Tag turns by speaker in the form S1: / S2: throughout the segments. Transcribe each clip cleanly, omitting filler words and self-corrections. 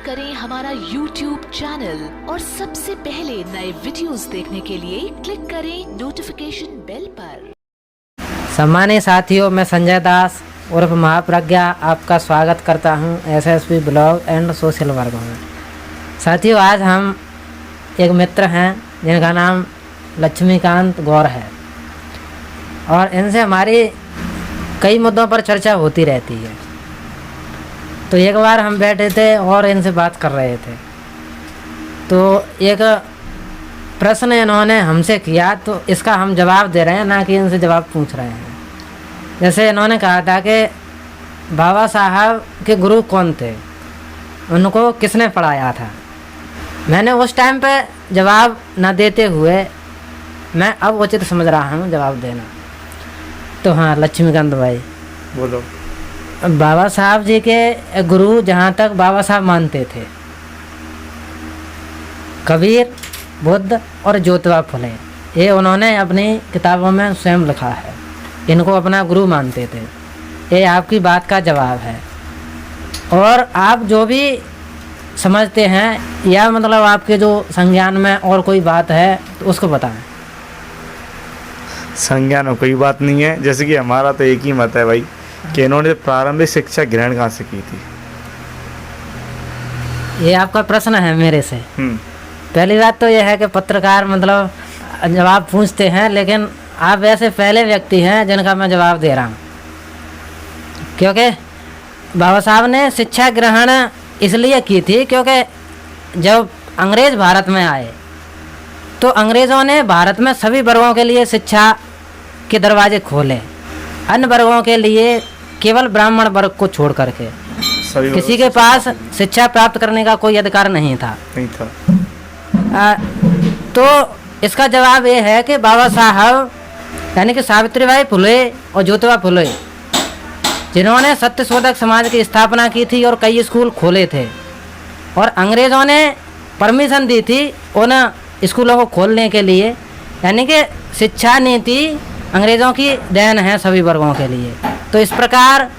S1: करें हमारा YouTube channel और सबसे पहले नए वीडियोस देखने के लिए क्लिक करें नोटिफिकेशन बेल पर।
S2: सम्मानित साथियों, मैं संजय दास उर्फ महाप्रज्ञा आपका स्वागत करता हूं SSB blog and social work में। साथियों, आज हम एक मित्र हैं जिनका नाम लक्ष्मीकांत गौर है और इनसे हमारी कई मुद्दों पर चर्चा होती रहती है। तो एक बार हम बैठे थे और इनसे बात कर रहे थे, तो एक प्रश्न इन्होंने हमसे किया, तो इसका हम जवाब दे रहे हैं, ना कि इनसे जवाब पूछ रहे हैं। जैसे इन्होंने कहा था कि बाबा साहब के गुरु कौन थे, उनको किसने पढ़ाया था। मैंने उस टाइम पे जवाब न देते हुए मैं अब उचित समझ रहा हूँ जवाब देना। तो हाँ लक्ष्मीकांत भाई
S3: बोलो।
S2: बाबा साहब जी के गुरु जहाँ तक बाबा साहब मानते थे, कबीर, बुद्ध और ज्योतिबा फुले, ये उन्होंने अपनी किताबों में स्वयं लिखा है, इनको अपना गुरु मानते थे। ये आपकी बात का जवाब है। और आप जो भी समझते हैं या मतलब आपके जो संज्ञान में और कोई बात है तो उसको बताएं।
S3: संज्ञान में कोई बात नहीं है। जैसे कि हमारा तो एक ही मत है भाई कि इन्होंने प्रारंभिक शिक्षा ग्रहण कहाँ से की थी।
S2: ये आपका प्रश्न है मेरे से। पहली बात तो यह है कि पत्रकार मतलब जवाब पूछते हैं, लेकिन आप ऐसे पहले व्यक्ति हैं जिनका मैं जवाब दे रहा हूँ, क्योंकि बाबा साहब ने शिक्षा ग्रहण इसलिए की थी क्योंकि जब अंग्रेज़ भारत में आए तो अंग्रेज़ों ने भारत में सभी वर्गों के लिए शिक्षा के दरवाजे खोले, अन्य वर्गों के लिए केवल ब्राह्मण वर्ग को छोड़ करके किसी के पास शिक्षा प्राप्त करने का कोई अधिकार नहीं था। तो इसका जवाब ये है कि बाबा साहब यानी कि सावित्रीबाई फुले और ज्योतिबा फुले, जिन्होंने सत्यशोधक समाज की स्थापना की थी और कई स्कूल खोले थे, और अंग्रेज़ों ने परमिशन दी थी उन स्कूलों को खोलने के लिए, यानी कि शिक्षा नीति अंग्रेज़ों की देन है सभी वर्गों के लिए। तो इस प्रकार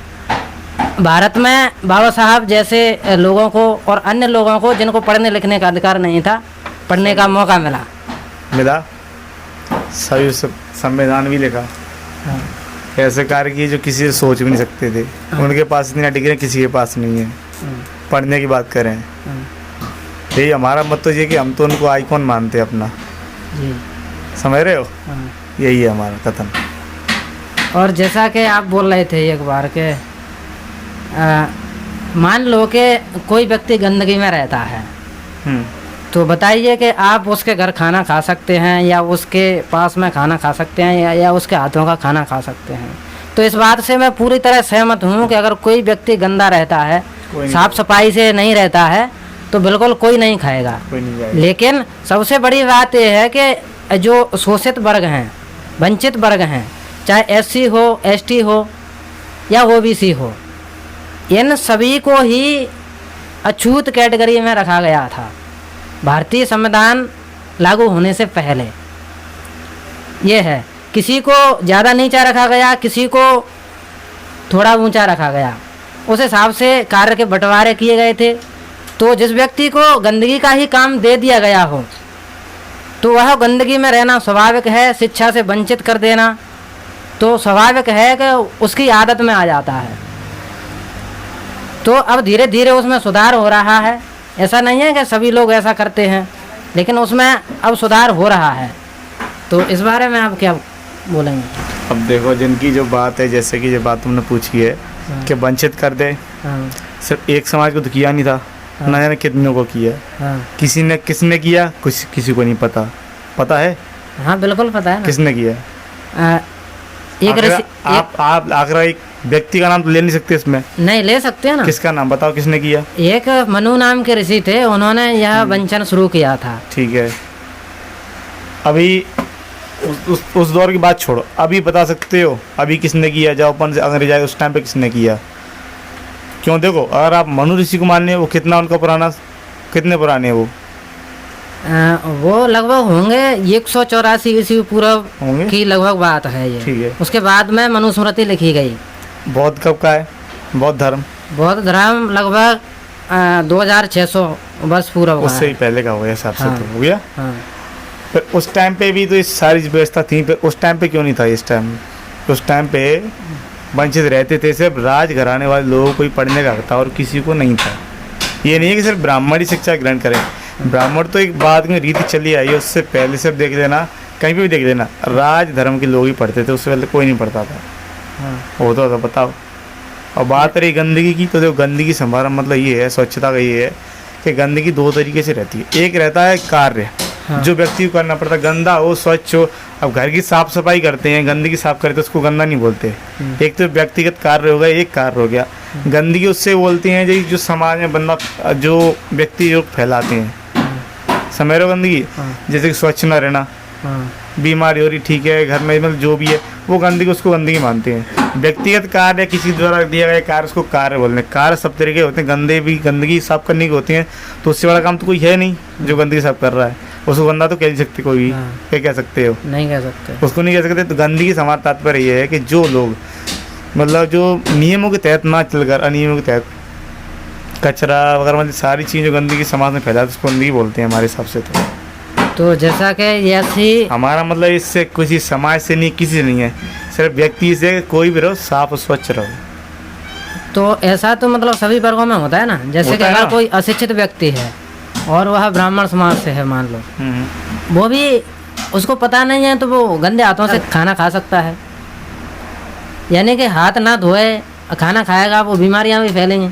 S2: भारत में बाबा साहब जैसे लोगों को और अन्य लोगों को जिनको पढ़ने लिखने का अधिकार नहीं था, पढ़ने का मौका मिला।
S3: सभी संविधान भी लिखा।
S2: हाँ।
S3: ऐसे कार्य किए जो किसी से सोच भी नहीं सकते थे।
S2: हाँ।
S3: उनके पास इतनी डिग्री किसी के पास नहीं है। पढ़ने की बात करें, यही हमारा मत तो ये कि हम तो उनको आइकॉन मानते हैं अपना।
S2: जी,
S3: समझ रहे हो?
S2: हाँ।
S3: यही है हमारा कथन।
S2: और जैसा कि आप बोल रहे थे एक बार के मान लो कि कोई व्यक्ति गंदगी में रहता है, तो बताइए कि आप उसके घर खाना खा सकते हैं या उसके पास में खाना खा सकते हैं या उसके हाथों का खाना खा सकते हैं। तो इस बात से मैं पूरी तरह सहमत हूँ कि अगर कोई व्यक्ति गंदा रहता है, साफ सफाई से नहीं रहता है, तो बिल्कुल कोई नहीं खाएगा। लेकिन सबसे बड़ी बात यह है कि जो शोषित वर्ग हैं, वंचित वर्ग हैं, चाहे SC हो, ST हो या OBC हो, इन सभी को ही अछूत कैटेगरी में रखा गया था भारतीय संविधान लागू होने से पहले। ये है, किसी को ज़्यादा नीचा रखा गया, किसी को थोड़ा ऊंचा रखा गया, उस हिसाब से कार्य के बंटवारे किए गए थे। तो जिस व्यक्ति को गंदगी का ही काम दे दिया गया हो तो वह गंदगी में रहना स्वाभाविक है। शिक्षा से वंचित कर देना तो स्वाभाविक है कि उसकी आदत में आ जाता है। तो अब धीरे धीरे उसमें सुधार हो रहा है। ऐसा नहीं है कि सभी लोग ऐसा करते हैं, लेकिन उसमें अब सुधार हो रहा है। तो इस बारे में आप क्या बोलेंगे?
S3: अब देखो, जिनकी जो बात है, जैसे कि जो बात तुमने पूछी है कि वंचित कर दे, सिर्फ एक समाज को तो किया नहीं था, ना जाने कितनों को किया। किसी ने किसने किया, कुछ किसी को नहीं पता है।
S2: हाँ बिल्कुल पता है ना।
S3: किसने किया? आप आखिर एक व्यक्ति का नाम तो ले नहीं सकते इसमें? नहीं
S2: ले सकते हैं ना।
S3: किसका नाम बताओ, किसने किया?
S2: एक मनु नाम के ऋषि थे, उन्होंने यह वंचन शुरू किया था।
S3: ठीक है, अभी उस दौर की बात छोड़ो, अभी बता सकते हो अभी किसने किया? जब अपन से अंग्रेज आए उस टाइम पे किसने किया? क्यों, देखो, अगर आप मनु ऋषि को मानने, वो कितना उनका पुराना, कितने पुराने हैं
S2: वो लगभग होंगे 184 ईस्वी पूर्व की लगभग बात है ये।
S3: ठीक है।
S2: उसके बाद में मनुस्मृति लिखी गई।
S3: बौद्ध कब का है? बौद्ध धर्म
S2: लगभग 2600 वर्ष पूरा हुआ
S3: उससे ही
S2: है।
S3: पहले का हो गया हिसाब से,
S2: हाँ।
S3: तो हो गया।
S2: हाँ।
S3: पर उस टाइम पे भी तो ये सारी व्यवस्था थी, पर उस टाइम पे क्यों नहीं था? इस टाइम, उस टाइम पे वंचित रहते थे, सिर्फ राज घराने वाले लोगों को ही पढ़ने का हक था और किसी को नहीं था। ये नहीं है कि सिर्फ ब्राह्मण ही शिक्षा ग्रहण करें, ब्राह्मण तो एक बाद में रीति चली आई है, उससे पहले से देख लेना, कहीं पे भी देख लेना, राज धर्म के लोग ही पढ़ते थे, उससे पहले कोई नहीं पढ़ता था।
S2: हाँ।
S3: होता था, बताओ। और बात रही गंदगी की, तो देखो गंदगी से हमारा मतलब ये है, स्वच्छता का ये है कि गंदगी दो तरीके से रहती है। एक रहता है कार्य,
S2: हाँ।
S3: जो व्यक्ति को करना पड़ता है, गंदा हो स्वच्छ हो। अब घर की साफ सफाई करते हैं, गंदगी साफ करते हैं, उसको गंदा नहीं बोलते। एक तो व्यक्तिगत कार्य हो गया, एक कार्य हो गया। गंदगी उससे बोलते हैं जो समाज में बंदा, जो व्यक्ति जो फैलाते हैं, समझ रहे हो गंदगी।
S2: हाँ।
S3: जैसे कि स्वच्छ न रहना,
S2: हाँ।
S3: बीमारी हो रही, ठीक है, घर में मतलब जो भी है, वो गंदगी, उसको गंदगी मानते हैं। व्यक्तिगत कार्य, किसी द्वारा दिया गया कार्य, उसको कार्य बोलते हैं। कार्य सब तरीके होते हैं, गंदे भी, गंदगी साफ करने की होती है, तो उससे बड़ा काम तो कोई है नहीं जो गंदगी साफ कर रहा है। उसको गंदा तो कह नहीं सकते कोई भी,
S2: हाँ।
S3: क्या कह सकते हो?
S2: नहीं कह सकते।
S3: उसको नहीं कह सकते। तो गंदगी से हमारा तात्पर्य ये है कि जो लोग मतलब जो नियमों के तहत ना चलकर अनियमों के तहत कचरा वगैरह मतलब सारी चीज़ें गंदगी समाज में फैलाती, उसको गंदगी बोलते हैं हमारे हिसाब से।
S2: तो जैसा कि ऐसी
S3: हमारा मतलब इससे किसी समाज से नहीं, किसी से नहीं है, सिर्फ व्यक्ति से, कोई भी रहो, साफ और स्वच्छ रहो।
S2: तो ऐसा तो मतलब सभी वर्गों में होता है ना। जैसे कि
S3: होता है
S2: अगर
S3: ना।
S2: कोई अशिक्षित व्यक्ति है और वह ब्राह्मण समाज से है, मान लो, वो भी, उसको पता नहीं है, तो वो गंदे हाथों से खाना खा सकता है। यानी कि हाथ ना धोए खाना खाएगा, वो बीमारियां भी फैलेंगी।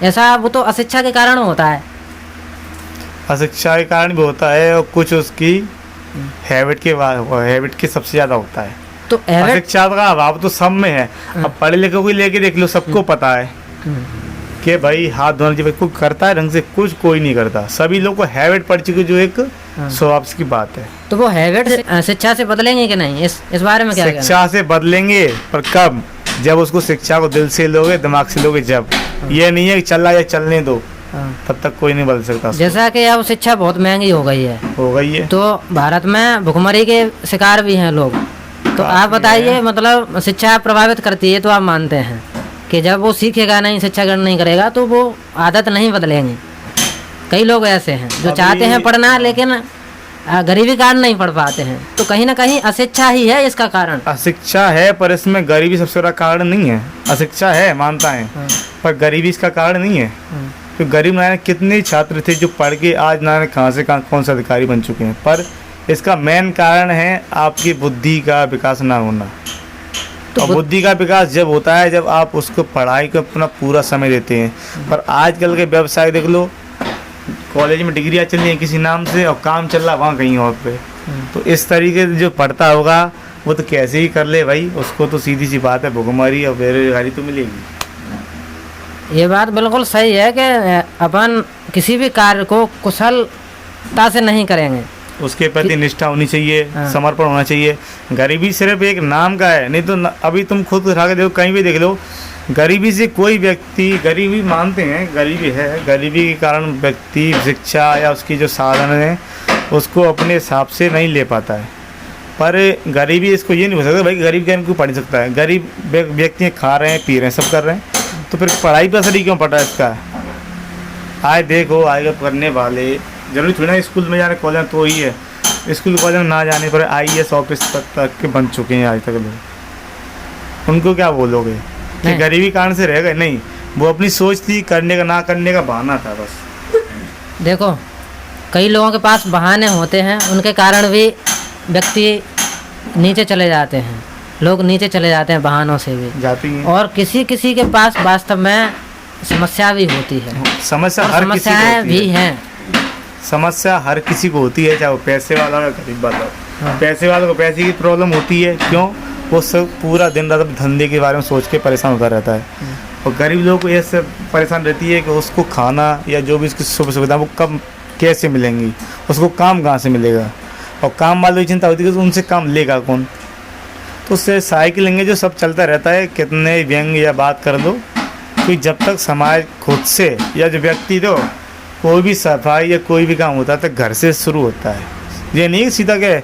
S2: ऐसा वो तो अशिक्षा के कारण होता है।
S3: अशिक्षा के कारण भी होता है, और कुछ उसकी हैबिट के सबसे ज़्यादा होता है।
S2: तो हैबिट,
S3: अशिक्षा का अभाव तो सब में है। अब पढ़े लिखे को लेके देख लो, सबको पता है कि भाई हाथ धोना चाहिए, कोई करता है ढंग से, कुछ कोई नहीं करता। सभी लोग को हैबिट पड़ चुकी, जो एक स्वभाव की बात है।
S2: तो वो हैबिट शिक्षा से बदलेंगे कि नहीं, इस बारे में क्या कहना है?
S3: शिक्षा से बदलेंगे, पर कब? जब उसको शिक्षा को दिल से लोगे, दिमाग से लोगे, जब। ये नहीं है कि चल रहा है चलने दो,
S2: हाँ।
S3: तब तक कोई नहीं बदल सकता।
S2: जैसा कि अब शिक्षा बहुत महंगी हो गई है,
S3: हो गई है।
S2: तो भारत में भुखमरी के शिकार भी हैं लोग। तो आप बताइए, मतलब शिक्षा प्रभावित करती है, तो आप मानते हैं कि जब वो सीखेगा नहीं, शिक्षा ग्रहण नहीं करेगा, तो वो आदत नहीं बदलेंगी। कई लोग ऐसे हैं जो चाहते हैं पढ़ना, लेकिन गरीबी कारण नहीं पढ़ पाते हैं। तो कहीं ना कहीं अशिक्षा ही है इसका कारण।
S3: अशिक्षा है, पर इसमें गरीबी सबसे बड़ा कारण नहीं है। अशिक्षा है, मानता है,
S2: हाँ।
S3: पर गरीबी इसका कारण नहीं है।
S2: हाँ।
S3: तो गरीब ना कितने छात्र थे जो पढ़ के आज ना कहाँ से कहाँ कौन सा अधिकारी बन चुके हैं, पर इसका मेन कारण है आपकी बुद्धि का विकास ना होना।
S2: तो
S3: और बुद्धि का विकास जब होता है जब आप उसको पढ़ाई को अपना पूरा समय देते हैं। पर आजकल के व्यवसाय देख लो, कॉलेज में डिग्रियाँ चल रही हैं किसी नाम से, और काम चल रहा वहाँ कहीं और पे। तो इस तरीके से जो पढ़ता होगा वो तो कैसे ही कर ले भाई, उसको तो सीधी सी बात है, भुखमरी और बेरोजगारी तो मिलेगी।
S2: ये बात बिल्कुल सही है कि अपन किसी भी कार्य को कुशलता से नहीं करेंगे,
S3: उसके प्रति निष्ठा होनी चाहिए,
S2: हाँ।
S3: समर्पण होना चाहिए। गरीबी सिर्फ एक नाम का है, नहीं तो अभी तुम खुद उठा के देखो, कहीं भी देख लो, गरीबी से कोई व्यक्ति, गरीबी मानते हैं गरीबी है, गरीबी के कारण व्यक्ति शिक्षा या उसकी जो साधन है उसको अपने हिसाब से नहीं ले पाता है। पर गरीबी इसको ये नहीं हो सकता भाई गरीब के क्यों पढ़ नहीं सकता है। गरीब व्यक्ति खा रहे हैं, पी रहे हैं, सब कर रहे हैं, तो फिर पढ़ाई पर असर ही क्यों पड़ रहा है इसका? आए देखो, आएगा करने वाले जरूरी थोड़ी ना स्कूल में जाने, कॉलेज तो ही है, स्कूल कॉलेज में ना जाने पर IAS ऑफिस तक के बन चुके हैं आज तक लोग। उनको क्या बोलोगे कि गरीबी कारण से रह गए? नहीं, वो अपनी सोच थी, करने का ना करने का बहाना था बस।
S2: देखो कई लोगों के पास बहाने होते हैं, उनके कारण भी व्यक्ति नीचे चले जाते हैं, लोग नीचे चले जाते हैं बहानों से भी
S3: जाती हैं।
S2: और किसी किसी के पास वास्तव में समस्या भी होती है,
S3: समस्या
S2: और
S3: हर किसी को
S2: समस्याएं
S3: होती
S2: भी
S3: है।
S2: हैं।
S3: समस्या हर किसी को होती है, चाहे वो पैसे वाला हो या गरीब वाला हो।
S2: हाँ।
S3: पैसे वालों को पैसे की प्रॉब्लम होती है, क्यों? वो सब पूरा दिन रात धंधे के बारे में सोच के परेशान होता रहता है। और गरीब लोगों को ये सब परेशान रहती है कि उसको खाना या जो भी उसकी सुख सुविधा वो कब कैसे मिलेंगी, उसको काम कहाँ से मिलेगा, और काम वालों की चिंता होती है कि उनसे काम लेगा कौन। तो उससे साइकिल लेंगे जो सब चलता रहता है, कितने व्यंग या बात कर दो, क्योंकि जब तक समाज खुद से या जो व्यक्ति दो कोई भी सफाई या कोई भी काम होता है तो घर से शुरू होता है। ये नहीं सीधा के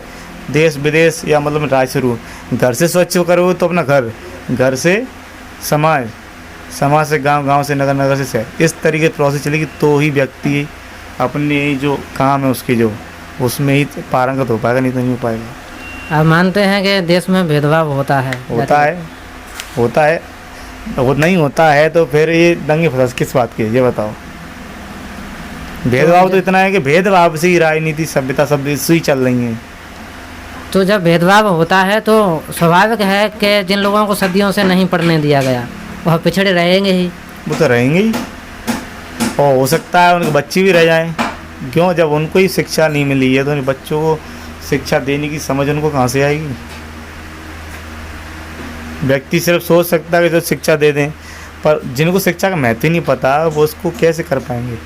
S3: देश विदेश या मतलब राज्य शुरू, घर से स्वच्छ करो तो अपना घर, घर से समाज, समाज से गांव, गांव से नगर, नगर से शहर, इस तरीके प्रोसेस चलेगी तो ही व्यक्ति अपने जो काम है उसके जो उसमें ही पारंगत हो पाएगा, नहीं तो नहीं हो पाएगा।
S2: आप मानते हैं कि देश में भेदभाव होता है?
S3: होता है वो नहीं होता है तो फिर ये दंगे फसाद किस बात की है, ये बताओ। भेदभाव तो इतना है कि भेदभाव से ही राजनीति सभ्यता सब इससे ही चल रही है।
S2: तो जब भेदभाव होता है तो स्वाभाविक है कि जिन लोगों को सदियों से नहीं पढ़ने दिया गया वह पिछड़े रहेंगे ही।
S3: वो तो रहेंगे ही, और हो सकता है उनके बच्चे भी रह जाएं। क्यों? जब उनको ही शिक्षा नहीं मिली है तो उन बच्चों को शिक्षा देने की समझ उनको कहाँ से आएगी? व्यक्ति सिर्फ सोच सकता है कि जो शिक्षा दे दें, पर जिनको शिक्षा का महत्व ही नहीं पता वो उसको कैसे कर पाएंगे?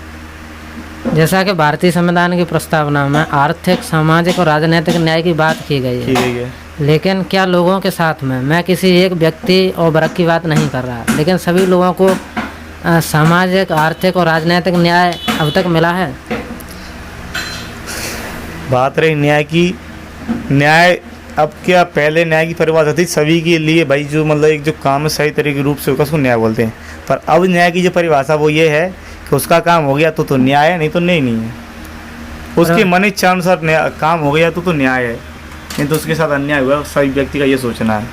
S2: जैसा कि भारतीय संविधान की प्रस्तावना में आर्थिक, सामाजिक और राजनीतिक न्याय की बात की गई है, लेकिन क्या लोगों के साथ में, मैं किसी एक व्यक्ति और वर्ग की बात नहीं कर रहा, लेकिन सभी लोगों को सामाजिक, आर्थिक और राजनीतिक न्याय अब तक मिला है?
S3: बात रही न्याय की, न्याय अब क्या, पहले न्याय की परिभाषा थी सभी के लिए भाई, जो मतलब एक जो काम है सही तरीके रूप से होगा उसको न्याय बोलते हैं। पर अब न्याय की जो परिभाषा वो ये है कि उसका काम हो गया तो न्याय है, नहीं तो नहीं है। उसके मन इच्छा अनुसार काम हो गया तो न्याय है, नहीं तो उसके साथ अन्याय हुआ। सभी व्यक्ति का ये सोचना है,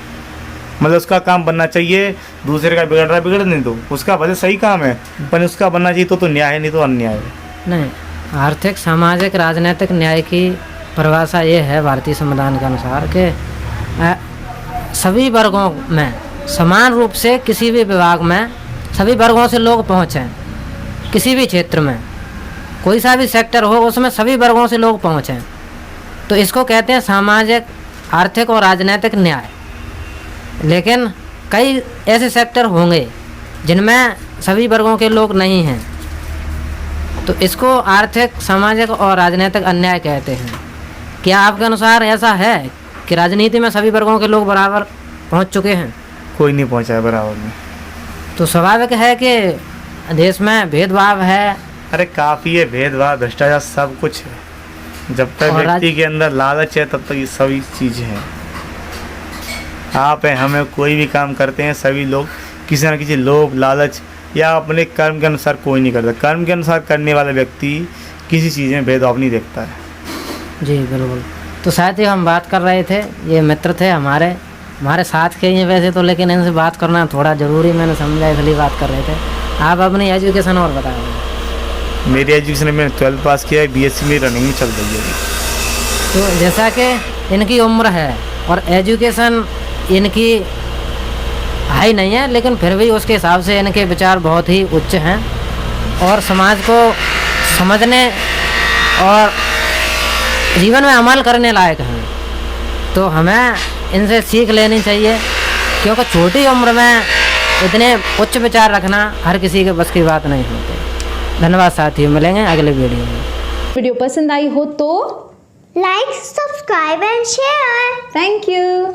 S3: मतलब उसका काम बनना चाहिए, दूसरे का बिगड़ रहा है बिगड़ नहीं दो, उसका भले सही काम है पर उसका बनना चाहिए तो न्याय है, नहीं तो अन्याय है।
S2: नहीं, आर्थिक, सामाजिक, राजनीतिक न्याय की परिभाषा ये है भारतीय संविधान के अनुसार कि सभी वर्गों में समान रूप से किसी भी विभाग में सभी वर्गों से लोग पहुँचें, किसी भी क्षेत्र में कोई सा भी सेक्टर हो उसमें सभी वर्गों से लोग पहुँचें, तो इसको कहते हैं सामाजिक, आर्थिक और राजनीतिक न्याय। लेकिन कई ऐसे सेक्टर होंगे जिनमें सभी वर्गों के लोग नहीं हैं, तो इसको आर्थिक, सामाजिक और राजनीतिक अन्याय कहते हैं। क्या आपके अनुसार ऐसा है कि राजनीति में सभी वर्गों के लोग बराबर पहुंच चुके हैं?
S3: कोई नहीं पहुंचा है बराबर में।
S2: तो स्वाभाविक है कि देश में भेदभाव है।
S3: अरे काफ़ी है भेदभाव, भ्रष्टाचार, सब कुछ है। जब तक व्यक्ति के अंदर लालच है तब तक ये सभी चीज़ें हैं। आप हैं, हमें कोई भी काम करते हैं सभी लोग किसी न किसी लोभ, लालच या अपने कर्म के अनुसार कोई नहीं करता। कर्म के अनुसार करने वाला व्यक्ति किसी चीज़ में भेदभाव नहीं देखता है।
S2: जी बिल्कुल। तो साथ ही हम बात कर रहे थे, ये मित्र थे हमारे साथ के ही वैसे तो, लेकिन इनसे बात करना थोड़ा ज़रूरी मैंने समझा, इसलिए बात कर रहे थे। आप अपनी एजुकेशन और बताएं।
S3: मेरी एजुकेशन में 12 पास किया है, BSc में रनिंग में चल रही है।
S2: तो जैसा कि इनकी उम्र है और एजुकेशन इनकी हाई नहीं है, लेकिन फिर भी उसके हिसाब से इनके विचार बहुत ही उच्च हैं और समाज को समझने और जीवन में अमल करने लायक हैं। तो हमें इनसे सीख लेनी चाहिए, क्योंकि छोटी उम्र में इतने उच्च विचार रखना हर किसी के बस की बात नहीं होती। धन्यवाद साथियों, मिलेंगे अगले वीडियो में।
S4: वीडियो पसंद आई हो तो
S5: like, subscribe and share.
S4: Thank you.